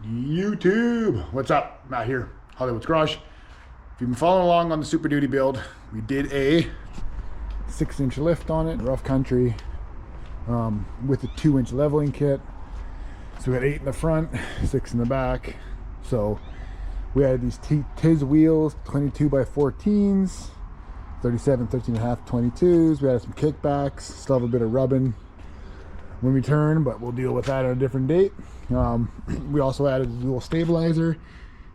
YouTube, what's up? Matt here, Hollywood's Garage. If you've been following along on the Super Duty build, we did a 6-inch lift on it, rough country, with a 2-inch leveling kit. So we got 8 in the front, 6 in the back. So we had these Tiz wheels, 22 by 14s, 37, 13.5, 22s. We had some kickbacks, still have a bit of rubbing when we turn, but we'll deal with that on a different date. We also added a dual stabilizer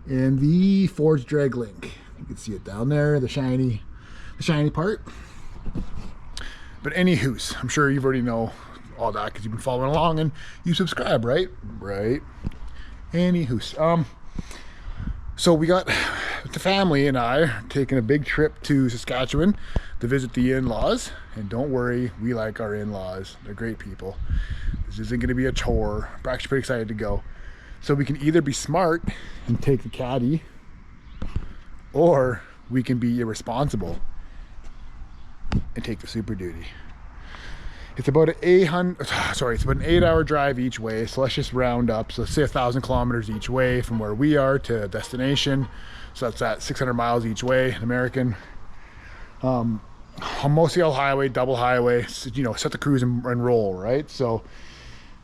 and the forged drag link. You can see it down there, the shiny part. But anywho's, I'm sure you've already know all that because you've been following along and you subscribe, right? Right. Anywho's, so we got the family and I are taking a big trip to Saskatchewan to visit the in-laws. And don't worry, we like our in-laws. They're great people. This isn't going to be a chore. We're actually pretty excited to go. So we can either be smart and take the caddy, or we can be irresponsible and take the Super Duty. It's about an 8-hour drive each way. So let's just round up. So let's say 1,000 kilometers each way from where we are to destination. So that's at 600 miles each way, American. Mostly all highway, double highway, you know, set the cruise and roll, right? So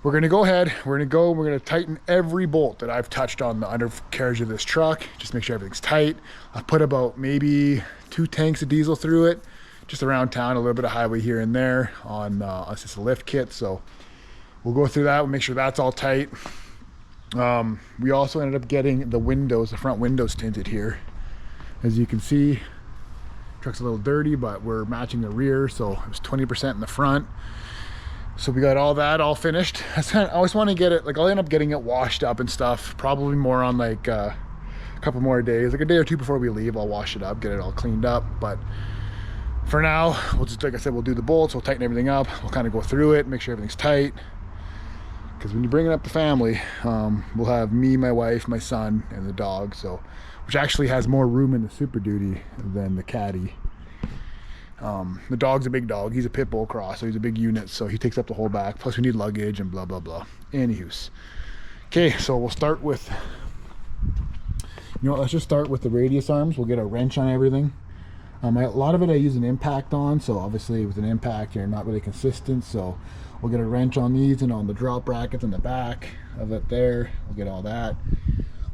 we're gonna go ahead, we're gonna tighten every bolt that I've touched on the undercarriage of this truck. Just make sure everything's tight. I've put about maybe 2 tanks of diesel through it, just around town, a little bit of highway here and there on it's just a lift kit. So we'll go through that, we'll make sure that's all tight. We also ended up getting the front windows tinted here. As you can see, truck's a little dirty, but we're matching the rear, so it was 20% in the front. So we got all that all finished. I always want to get it, like I'll end up getting it washed up and stuff, probably more on like a couple more days, like a day or two before we leave. I'll wash it up, get it all cleaned up. But for now, we'll just, like I said, we'll do the bolts, we'll tighten everything up, we'll kind of go through it, make sure everything's tight. Because when you're bringing up the family, we'll have me, my wife, my son, and the dog. So, which actually has more room in the Super Duty than the caddy. The dog's a big dog. He's a pit bull cross, so he's a big unit. So he takes up the whole back. Plus we need luggage and blah, blah, blah. Anywho's. Okay, so we'll start with, let's just start with the radius arms. We'll get a wrench on everything. A lot of it I use an impact on. So obviously with an impact, you're not really consistent. So we'll get a wrench on these and on the drop brackets in the back of it there. We'll get all that.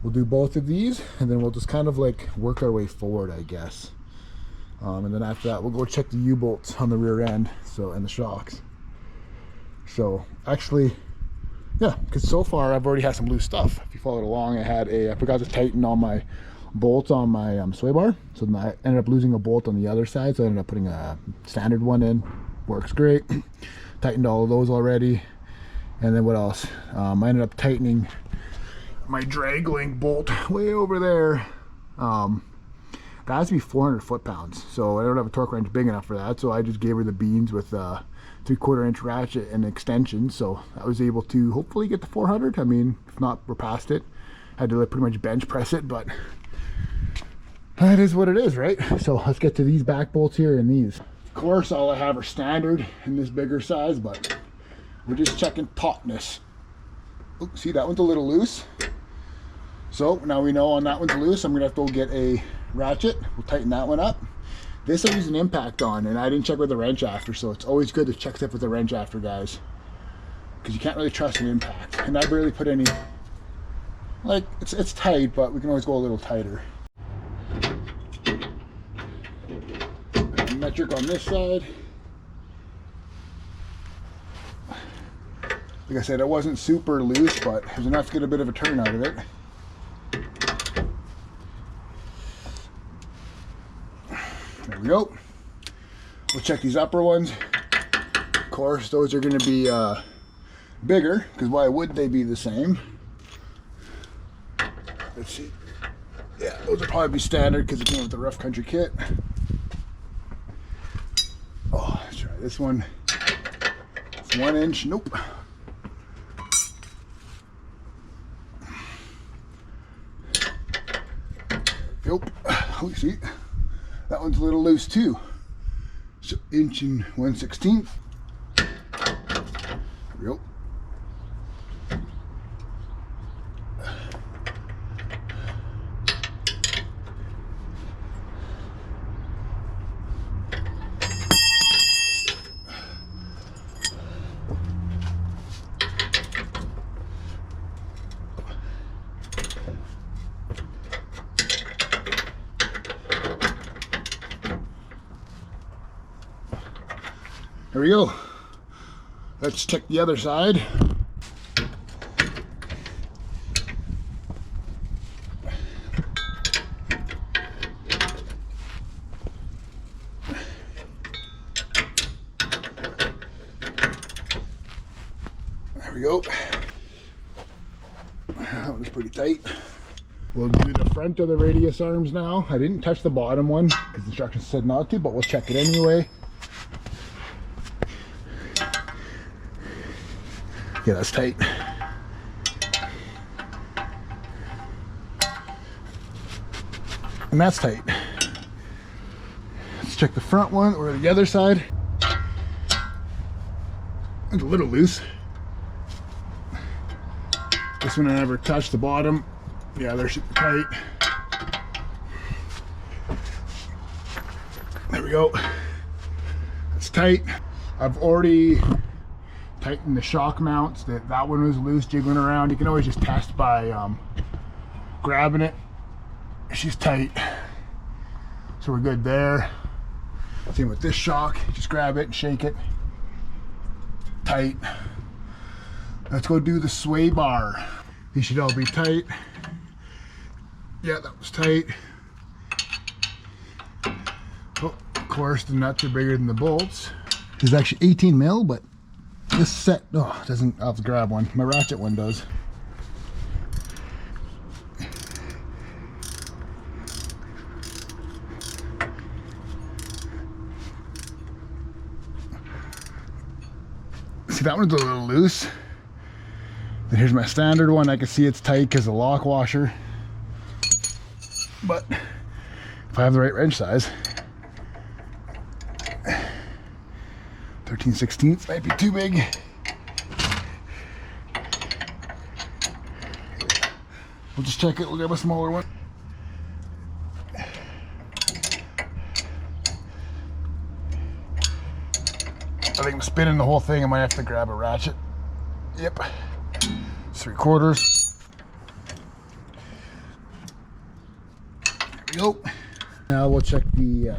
We'll do both of these and then we'll just kind of like work our way forward, I guess. And then after that, we'll go check the U-bolts on the rear end, and the shocks. So actually, yeah, because so far I've already had some loose stuff. If you followed along, I forgot to tighten all my bolts on my sway bar. So then I ended up losing a bolt on the other side. So I ended up putting a standard one in. Works great. Tightened all of those already. And then what else? I ended up tightening my drag link bolt way over there. That has to be 400 foot-pounds, so I don't have a torque wrench big enough for that. So I just gave her the beans with a 3/4 inch ratchet and extension. So I was able to hopefully get to 400. I mean, if not, we're past it. Had to pretty much bench press it, but that is what it is, right? So let's get to these back bolts here and these. Of course, all I have are standard in this bigger size, but we're just checking tautness. Oh, see, that one's a little loose. So now we know on that one's loose. I'm gonna have to go get a ratchet. We'll tighten that one up. This I use an impact on, and I didn't check with the wrench after, so it's always good to check stuff with the wrench after, guys, because you can't really trust an impact. And I barely put any, like, it's tight, but we can always go a little tighter. Metric on this side. Like I said, it wasn't super loose, but it was enough to get a bit of a turn out of it. There we go. We'll check these upper ones. Of course, those are going to be bigger, because why would they be the same? Let's see. Yeah, those will probably be standard because it came with the rough country kit. Oh, let's try this one. It's 1 inch. Nope. Nope. Oh, see. That one's a little loose too. So 1 1/16. There we go. There we go. Let's check the other side. There we go. That was pretty tight. We'll do the front of the radius arms now. I didn't touch the bottom one because the instructions said not to, but we'll check it anyway. Yeah, that's tight. And that's tight. Let's check the front one or the other side. It's a little loose. This one I never touched the bottom. Yeah, they're super tight. There we go. It's tight. I've already tightened the shock mounts. That one was loose, jiggling around. You can always just test by grabbing it. She's tight. So we're good there. Same with this shock. Just grab it and shake it. Tight. Let's go do the sway bar. These should all be tight. Yeah, that was tight. Oh, of course, the nuts are bigger than the bolts. This is actually 18 mil, but this set, oh, doesn't, I'll have to grab one. My ratchet one does. See, that one's a little loose. Then here's my standard one. I can see it's tight because of the lock washer. But if I have the right wrench size, 13/16 might be too big. We'll just check it. We'll grab a smaller one. I think I'm spinning the whole thing. I might have to grab a ratchet. Yep. 3/4. There we go. Now we'll check the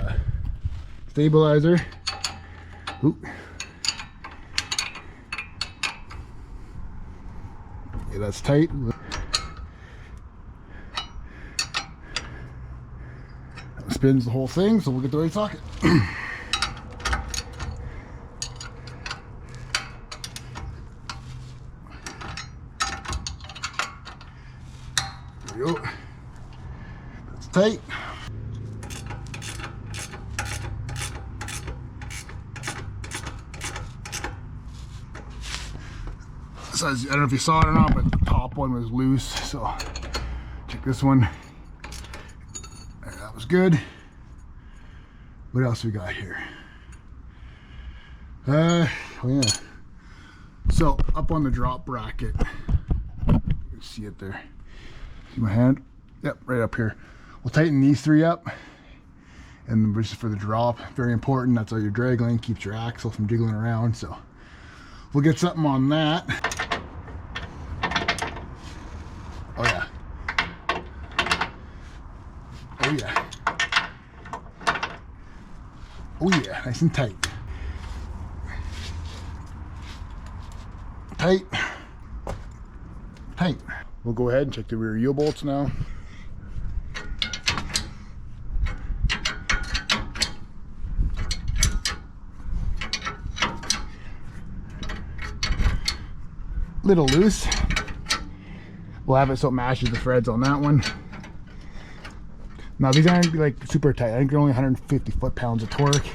stabilizer. Ooh. Yeah, that's tight. That spins the whole thing, so we'll get the right socket. There we go. That's tight. So I don't know if you saw it or not, but the top one was loose. So check this one. There, that was good. What else we got here? Oh yeah. So up on the drop bracket, you can see it there. See my hand? Yep, right up here. We'll tighten these three up, and this is for the drop. Very important. That's how your drag link keeps your axle from jiggling around. So we'll get something on that. Oh yeah. Oh yeah. Oh yeah, nice and tight. Tight. Tight. We'll go ahead and check the rear U bolts now. Little loose. We'll have it so it matches the threads on that one. Now these aren't like super tight. I think they're only 150 foot-pounds of torque.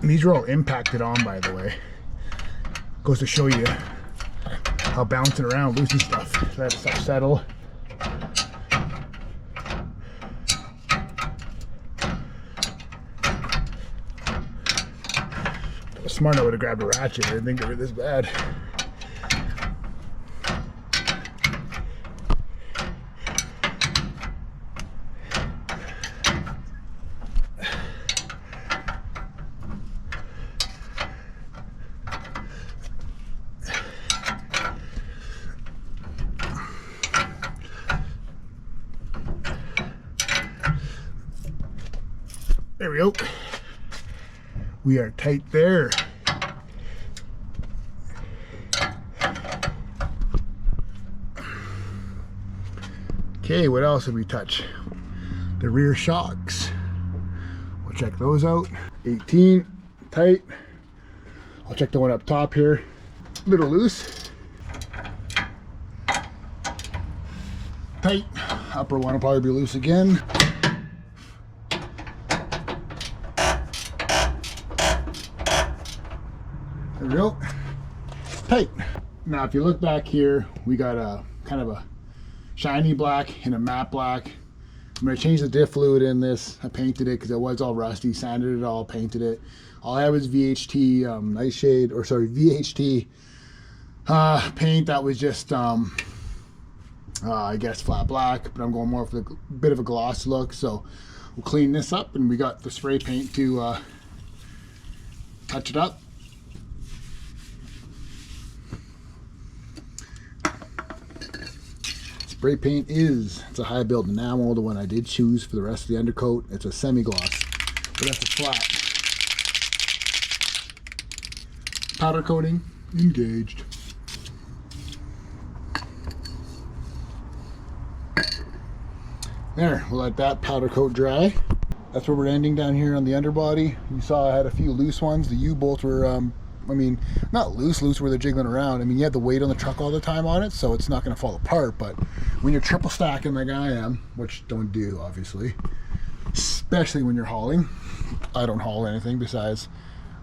And these are all impacted on, by the way. Goes to show you how bouncing around, losing stuff, let stuff settle. I was smart, I would have grabbed a ratchet. I didn't think they were this bad. There we go. We are tight there. Okay, what else did we touch? The rear shocks. We'll check those out. 18, tight. I'll check the one up top here. A little loose. Tight. Upper one will probably be loose again. There we go. Tight. Now if you look back here, we got a kind of a shiny black and a matte black. I'm going to change the diff fluid in this. I painted it because it was all rusty, sanded it all, painted it. All I had was VHT nightshade, or sorry, VHT paint that was just I guess flat black, but I'm going more for a bit of a gloss look. So we'll clean this up, and we got the spray paint to touch it up. Spray paint it's a high build enamel, the one I did choose for the rest of the undercoat. It's a semi-gloss, but that's a flat. Powder coating engaged. There, we'll let that powder coat dry. That's where we're ending down here on the underbody. You saw I had a few loose ones. The U-bolts were I mean, not loose where they're jiggling around. I mean, you have the weight on the truck all the time on it, so it's not going to fall apart. But when you're triple stacking like I am, which don't do, obviously, especially when you're hauling. I don't haul anything besides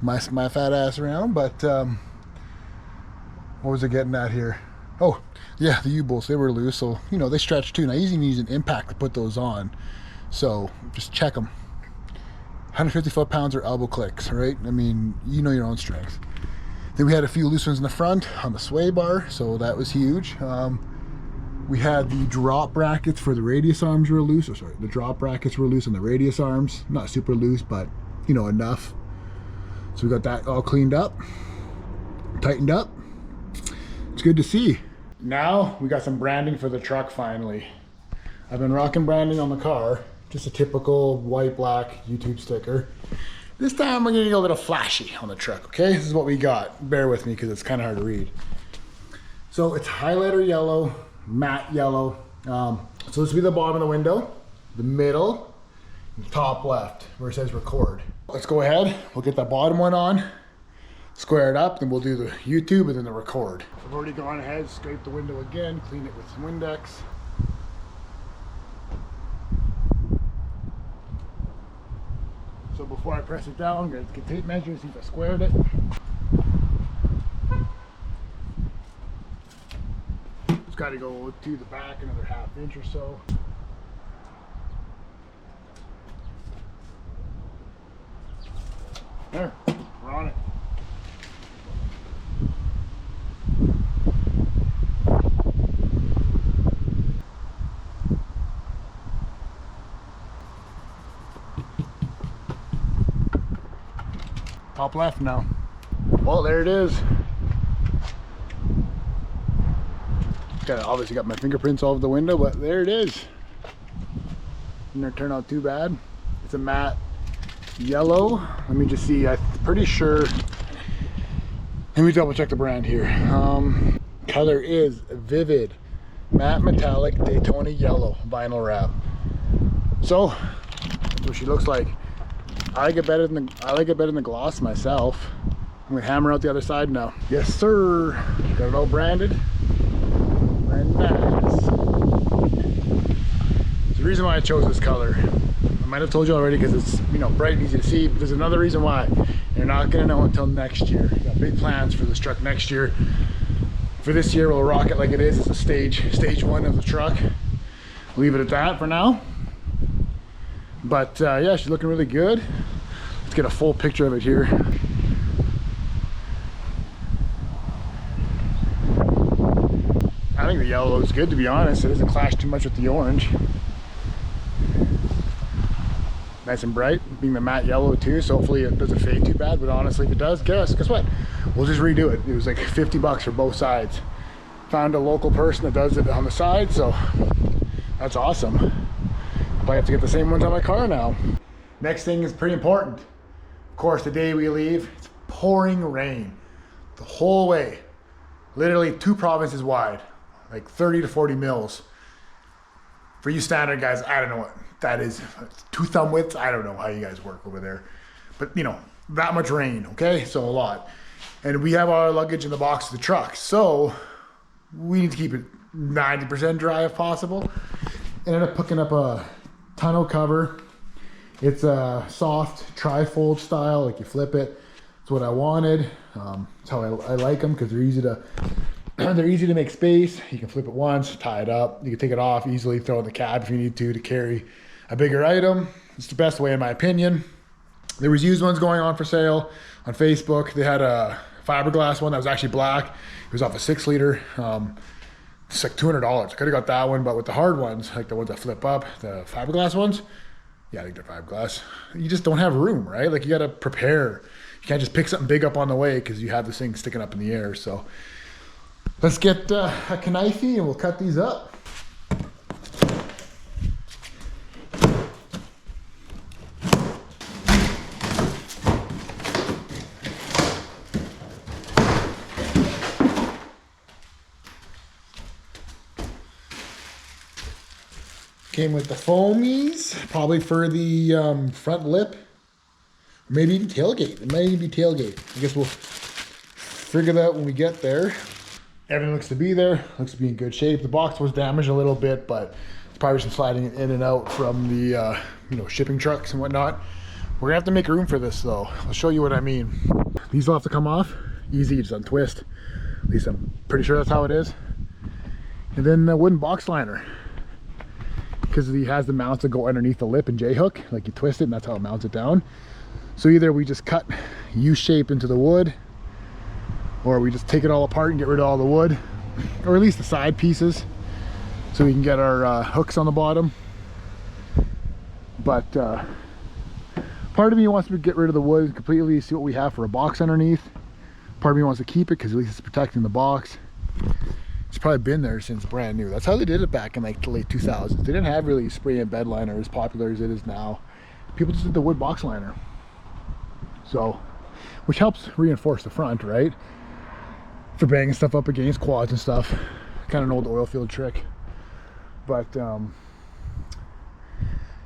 my fat ass around. But what was I getting at here? Oh, yeah, the U-bolts, they were loose, so, you know, they stretch too. And I usually use an impact to put those on. So just check them. 150 foot-pounds or elbow clicks, right? I mean, you know your own strength. Then we had a few loose ones in the front on the sway bar, so that was huge. We had the drop brackets for the radius arms were loose. The drop brackets were loose on the radius arms. Not super loose, but, you know, enough. So we got that all cleaned up, tightened up. It's good to see. Now we got some branding for the truck finally. I've been rocking branding on the car. Just a typical white black YouTube sticker. This time we're gonna get a little flashy on the truck, okay? This is what we got. Bear with me because it's kind of hard to read. So it's highlighter yellow, matte yellow. So this will be the bottom of the window, the middle, and the top left where it says record. Let's go ahead. We'll get the bottom one on, square it up, then we'll do the YouTube and then the record. I've already gone ahead, scraped the window again, cleaned it with some Windex. So before I press it down, I'm going to get tape measure, see if I squared it. It's got to go to the back another ½ inch or so. There, we're on it. Top left now. Well, there it is. Obviously got my fingerprints all over the window, but there it is. Didn't turn out too bad. It's a matte yellow. Let me just see. I'm pretty sure. Let me double check the brand here. Color is Vivid Matte Metallic Daytona Yellow vinyl wrap. So that's what she looks like. I like it better than the gloss myself. I'm gonna hammer out the other side now. Yes, sir. Got it all branded. And nice. The reason why I chose this color, I might have told you already because it's, you know, bright and easy to see, but there's another reason why, and You're not gonna know until next year. Got big plans for this truck next year. For this year, we'll rock it like it is. It's a stage one of the truck. Leave it at that for now. But yeah, she's looking really good. Let's get a full picture of it here. I think the yellow is good, to be honest. It doesn't clash too much with the orange. Nice and bright, being the matte yellow too, so hopefully it doesn't fade too bad. But honestly, if it does, guess what? We'll just redo it. It was like 50 bucks for both sides. Found a local person that does it on the side, so that's awesome. But I have to get the same ones on my car now. Next thing is pretty important. Of course, the day we leave, it's pouring rain the whole way. Literally 2 provinces wide, like 30 to 40 mils. For you standard guys, I don't know what that is. 2 thumb widths. I don't know how you guys work over there, but you know, that much rain. Okay, so a lot. And we have our luggage in the box of the truck, so we need to keep it 90% dry if possible. Ended up picking up a tonneau cover. It's a soft tri-fold style, like you flip it. It's what I wanted. That's how I like them, because they're easy to they're easy to make space. You can flip it once, tie it up. You can take it off easily, throw it in the cab if you need to carry a bigger item. It's the best way in my opinion. There was used ones going on for sale on Facebook. They had a fiberglass one that was actually black. It was off a 6-liter. It's like $200. I could have got that one, but with the hard ones, like the ones that flip up, the fiberglass ones, yeah, I think they're fiberglass. You just don't have room, right? Like you got to prepare. You can't just pick something big up on the way because you have this thing sticking up in the air. So let's get a knife and we'll cut these up. Came with the foamies, probably for the front lip, or maybe even tailgate. It might even be tailgate. I guess we'll figure that out when we get there. Everything looks to be there, looks to be in good shape. The box was damaged a little bit, but it's probably some sliding in and out from the you know, shipping trucks and whatnot. We're gonna have to make room for this though. I'll show you what I mean. These will have to come off, easy, just untwist. At least I'm pretty sure that's how it is. And then the wooden box liner, because he has the mounts that go underneath the lip and J-hook, like you twist it and that's how it mounts it down. So either we just cut U-shape into the wood, or we just take it all apart and get rid of all the wood, or at least the side pieces, so we can get our hooks on the bottom. But part of me wants to get rid of the wood completely, see what we have for a box underneath. Part of me wants to keep it because at least it's protecting the box. It's probably been there since brand new. That's how they did it back in like the late 2000s. They didn't have really spray and bed liner as popular as it is now. People just did the wood box liner. So, which helps reinforce the front, right? For banging stuff up against quads and stuff. Kind of an old oil field trick. But, you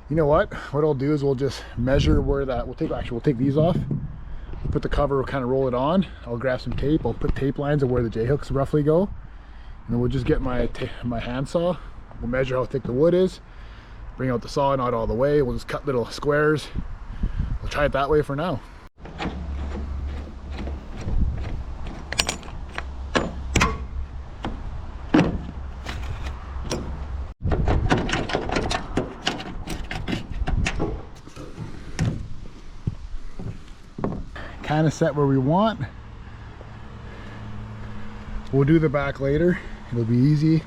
know what? What I'll do is we'll just measure where that, we'll take these off. We'll put the cover, we'll kind of roll it on. I'll grab some tape. I'll put tape lines of where the J-hooks roughly go. And then we'll just get my handsaw. We'll measure how thick the wood is. Bring out the saw, not all the way. We'll just cut little squares. We'll try it that way for now. Kind of set where we want. We'll do the back later. It'll be easy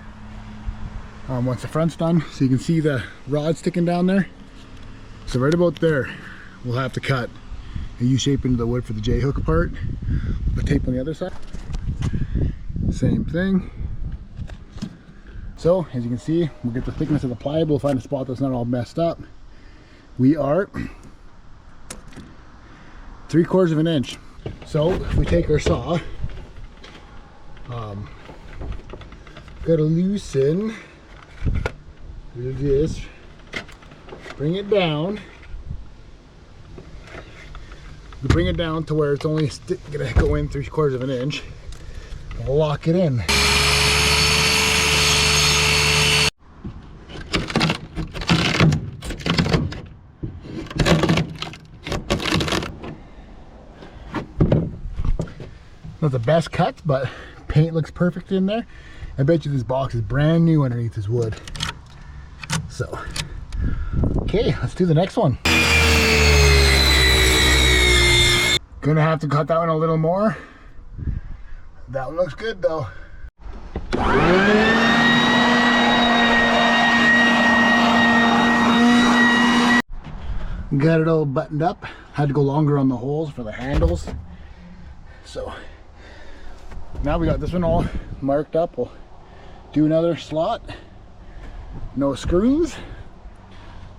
once the front's done. So you can see the rod sticking down there. So right about there, we'll have to cut a U-shape into the wood for the J-hook part. The tape on the other side. Same thing. So as you can see, we'll get the thickness of the pliable. We'll find a spot that's not all messed up. We are 3/4 of an inch. So if we take our saw, gotta loosen this, bring it down. You bring it down to where it's only gonna go in 3/4 of an inch. We'll lock it in. not the best cuts, but paint looks perfect in there. I bet you this box is brand new underneath this wood. So, okay, let's do the next one. Gonna have to cut that one a little more. That one looks good though. Got it all buttoned up. Had to go longer on the holes for the handles. So now we got this one all marked up. We'll do another slot. No screws.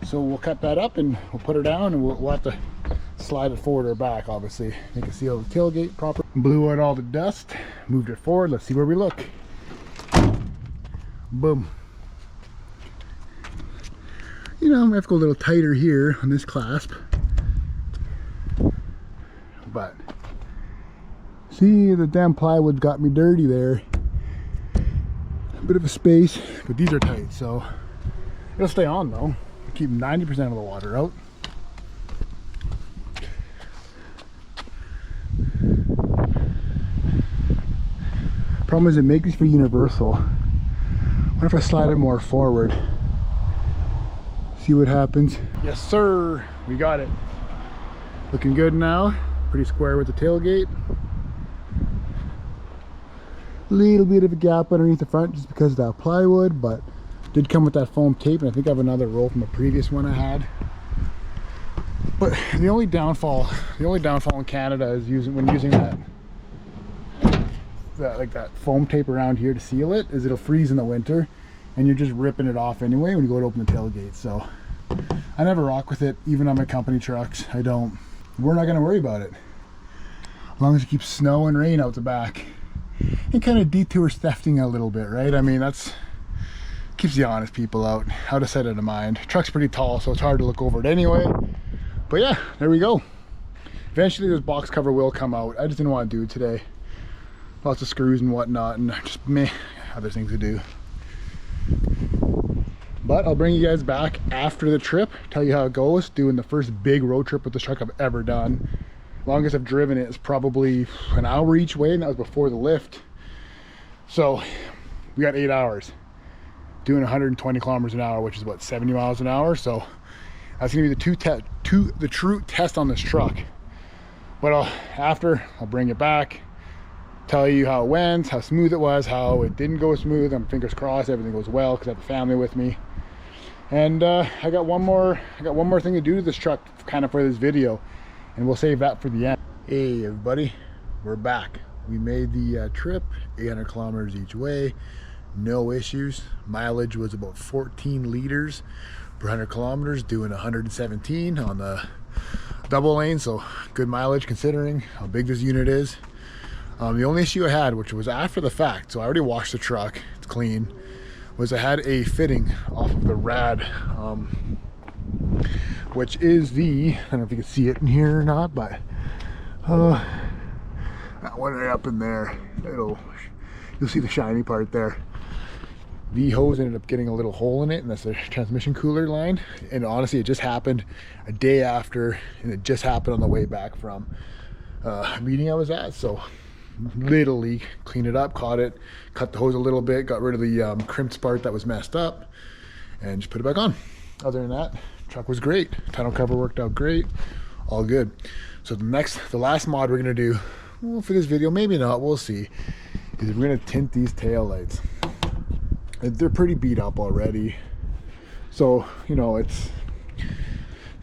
So we'll cut that up and we'll put her down, and we'll have to slide it forward or back, obviously. Make it seal the tailgate proper. Blew out all the dust, moved it forward. Let's see where we look. Boom. You know, I'm gonna have to go a little tighter here on this clasp. But see, the damn plywood got me dirty there. A bit of a space, but these are tight, so it'll stay on though. Keep 90% of the water out. Problem is, it makes these for universal. What if I slide it more forward? See what happens. Yes sir, we got it. Looking good now. Pretty square with the tailgate. Little bit of a gap underneath the front just because of that plywood, but did come with that foam tape, and I think I have another roll from a previous one I had. But the only downfall in Canada is when using that foam tape around here to seal it, is it'll freeze in the winter, and you're just ripping it off anyway when you go to open the tailgate. So I never rock with it, even on my company trucks. I don't. We're not going to worry about it as long as it keeps snow and rain out the back. It kind of detours thefting a little bit, right? I mean, that's keeps the honest people out of sight, out of mind. Truck's pretty tall, so it's hard to look over it anyway. But yeah, there we go. Eventually this box cover will come out. I just didn't want to do it today. Lots of screws and whatnot, and just other things to do. But I'll bring you guys back after the trip, tell you how it goes. Doing the first big road trip with this truck I've ever done. Longest I've driven it is probably an hour each way, and that was before the lift. So we got 8 hours doing 120 kilometers an hour, which is what, 70 miles an hour. So that's gonna be the true test on this truck. But after I'll bring it back, tell you how it went, how smooth it was, how it didn't go smooth. I'm fingers crossed everything goes well because I have the family with me. And I got one more thing to do to this truck kind of for this video, and we'll save that for the end. Hey everybody, we're back. We made the trip, 800 kilometers each way, no issues. Mileage was about 14 liters per 100 kilometers, doing 117 on the double lane, so good mileage considering how big this unit is. The only issue I had, which was after the fact, so I already washed the truck, it's clean, was I had a fitting off of the rad, which is the, I don't know if you can see it in here or not, but that one right up in there, you'll see the shiny part there. The hose ended up getting a little hole in it, and that's the transmission cooler line. And honestly, it just happened a day after, and it just happened on the way back from a meeting I was at. So literally cleaned it up, caught it, cut the hose a little bit, got rid of the crimped part that was messed up, and just put it back on. Other than that, truck was great. Tonneau cover worked out great, all good. So the last mod we're gonna do, well, for this video, maybe not, we'll see, is we're gonna tint these tail lights. They're pretty beat up already, so you know, it's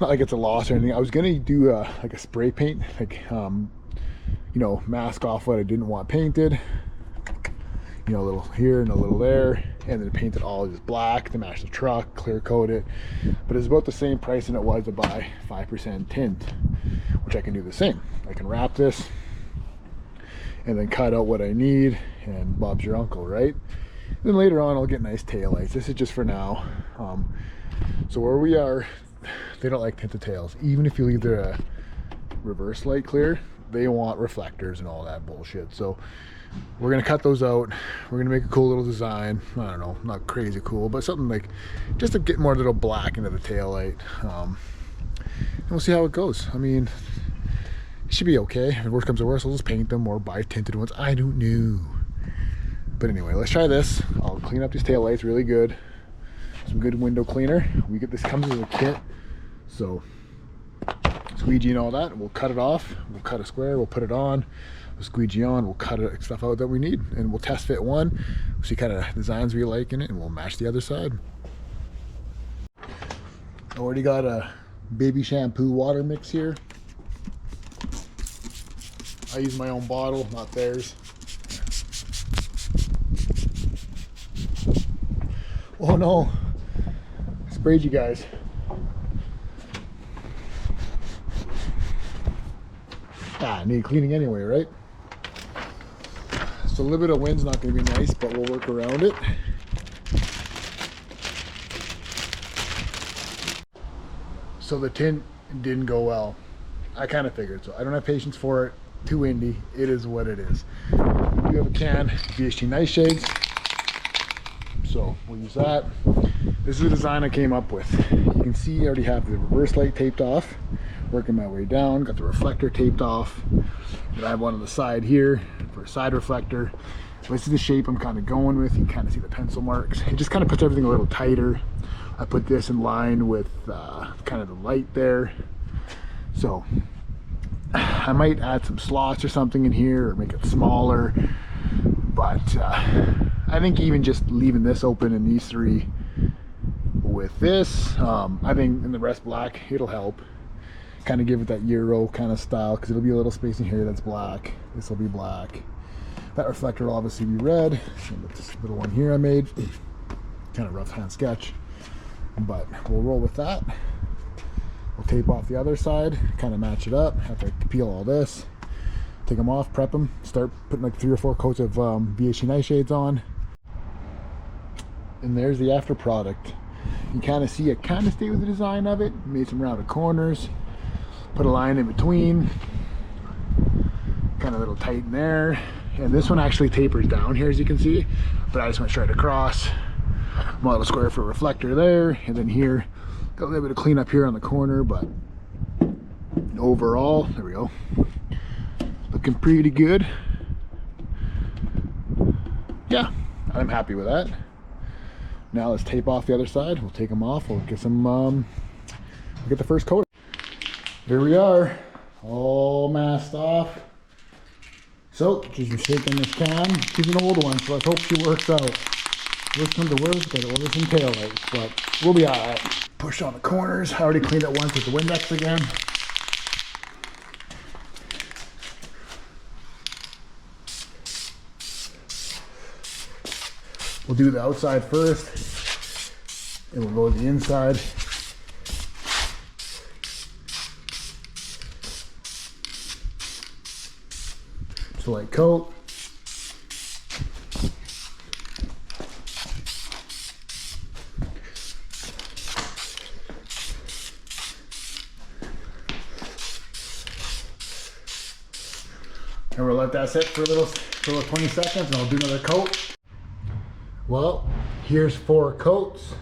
not like it's a loss or anything. I was gonna do like a spray paint, like you know, mask off what I didn't want painted, you know, a little here and a little there, and then paint it all just black to match the truck, clear coat it. But it's about the same price than it was to buy 5% tint, which I can do the same. I can wrap this and then cut out what I need, and Bob's your uncle, right? Then later on I'll get nice tail lights. This is just for now. So where we are, they don't like tinted tails. Even if you leave their reverse light clear, they want reflectors and all that bullshit. So we're gonna cut those out. We're gonna make a cool little design. I don't know, not crazy cool, but something like just to get more little black into the tail light. And we'll see how it goes. I mean, it should be okay. If worst comes to worst, I'll just paint them or buy tinted ones. I don't know. But anyway, let's try this. I'll clean up these taillights really good. Some good window cleaner. We get this, comes as a kit. So squeegee and all that, and we'll cut it off. We'll cut a square, we'll put it on. We'll squeegee on, we'll cut stuff out that we need, and we'll test fit one, see kind of designs we like in it, and we'll match the other side. Already got a baby shampoo water mix here. I use my own bottle, not theirs. Oh no, I sprayed you guys. Need cleaning anyway, right? So a little bit of wind's not going to be nice, but we'll work around it. So the tint didn't go well. I kind of figured so. I don't have patience for it. Too windy. It is what it is. We do have a can VHT nightshades, so we'll use that. This is the design I came up with. You can see I already have the reverse light taped off. Working my way down, got the reflector taped off. And I have one on the side here for a side reflector. This is the shape I'm kind of going with. You can kind of see the pencil marks. It just kind of puts everything a little tighter. I put this in line with kind of the light there. So I might add some slots or something in here or make it smaller. But I think even just leaving this open in these three with this, I think in the rest black, it'll help. Kind of give it that Euro kind of style, because it'll be a little space in here that's black. This will be black. That reflector will obviously be red. And this little one here I made, kind of rough hand sketch, but we'll roll with that. We'll tape off the other side, kind of match it up. Have to peel all this, take them off, prep them, start putting like 3 or 4 coats of VHT nightshades on. And there's the after product. You kind of see it kind of stay with the design of it. Made some rounded corners. Put a line in between, kind of a little tight in there, and this one actually tapers down here as you can see, but I just went straight across. Model square for a reflector there, and then here got a little bit of cleanup here on the corner, but overall, there we go, looking pretty good. Yeah, I'm happy with that. Now let's tape off the other side. We'll take them off. We'll get some we'll get the first coat. Here we are, all masked off. So, she's shaking this can. She's an old one, so let's hope she works out. Worst comes to worst, gotta order some taillights, but we'll be alright. Push on the corners. I already cleaned it once with the Windex again. We'll do the outside first, and we'll go to the inside. Light coat. And we'll let that sit for a little 20 seconds, and I'll do another coat. Well, here's 4 coats.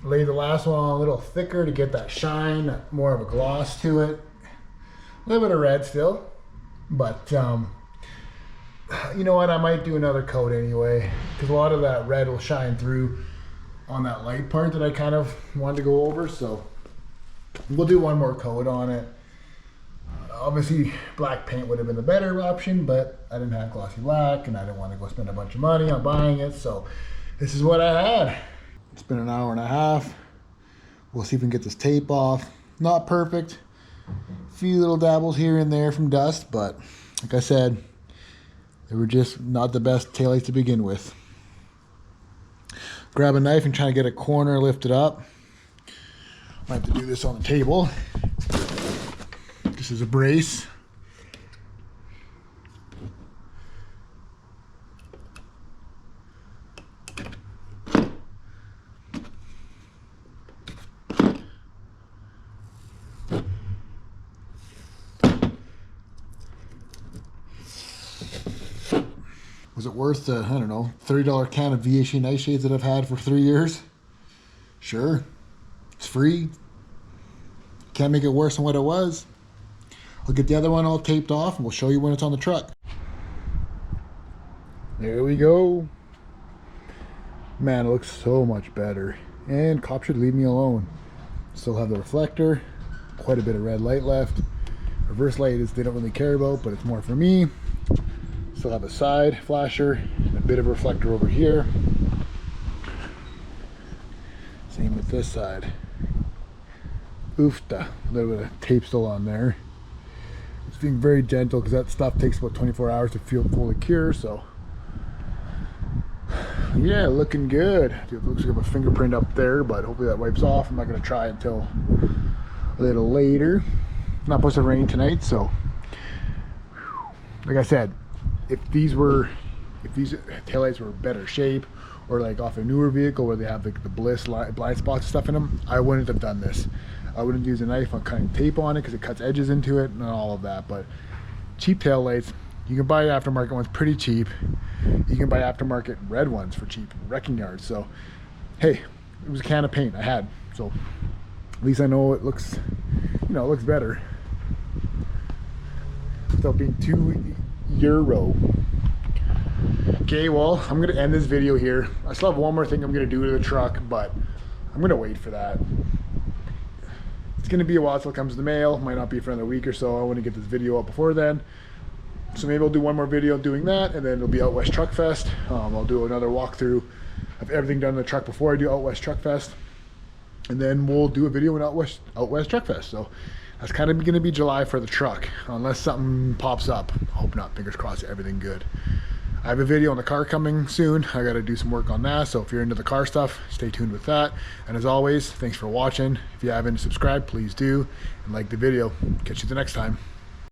Lay the last one on a little thicker to get that shine, more of a gloss to it. A little bit of red still. But you know what, I might do another coat anyway, because a lot of that red will shine through on that light part that I kind of wanted to go over. So we'll do one more coat on it. Obviously black paint would have been the better option, but I didn't have glossy black and I didn't want to go spend a bunch of money on buying it, so this is what I had. It's been an hour and a half. We'll see if we can get this tape off. Not perfect. Few little dabbles here and there from dust, but like I said, they were just not the best taillights to begin with. Grab a knife and try to get a corner lifted up. Might have to do this on the table. This is a brace. Was it worth the, I don't know, $30 can of VHT nightshades that I've had for 3 years? Sure. It's free. Can't make it worse than what it was. I'll get the other one all taped off and we'll show you when it's on the truck. There we go. Man, it looks so much better. And cop should leave me alone. Still have the reflector, quite a bit of red light left. Reverse light is they don't really care about, but it's more for me. Still have a side flasher and a bit of reflector over here. Same with this side. Oofta, a little bit of tape still on there. It's being very gentle because that stuff takes about 24 hours to feel fully cure, so yeah, looking good. It looks like I have a fingerprint up there, but hopefully that wipes off. I'm not going to try until a little later. It's not supposed to rain tonight, so like I said, if these taillights were better shape, or like off a newer vehicle where they have the bliss blind spots and stuff in them, I wouldn't have done this. I wouldn't use a knife on cutting tape on it because it cuts edges into it and all of that. But cheap taillights, you can buy aftermarket ones pretty cheap. You can buy aftermarket red ones for cheap, wrecking yards. So, hey, it was a can of paint I had. So, at least I know it looks, it looks better. Without being too Euro. Okay, well, I'm going to end this video here. I still have one more thing I'm going to do to the truck, but I'm going to wait for that. It's going to be a while till it comes in the mail. Might not be for another week or so. I want to get this video up before then. So maybe I'll do one more video doing that, and then it'll be Out West Truck Fest. I'll do another walkthrough of everything done in the truck before I do Out West Truck Fest. And then we'll do a video in Out West Truck Fest. So that's kind of going to be July for the truck, unless something pops up. Hope not. Fingers crossed, everything good. I have a video on the car coming soon. I got to do some work on that. So if you're into the car stuff, stay tuned with that. And as always, thanks for watching. If you haven't subscribed, please do. And like the video. Catch you the next time.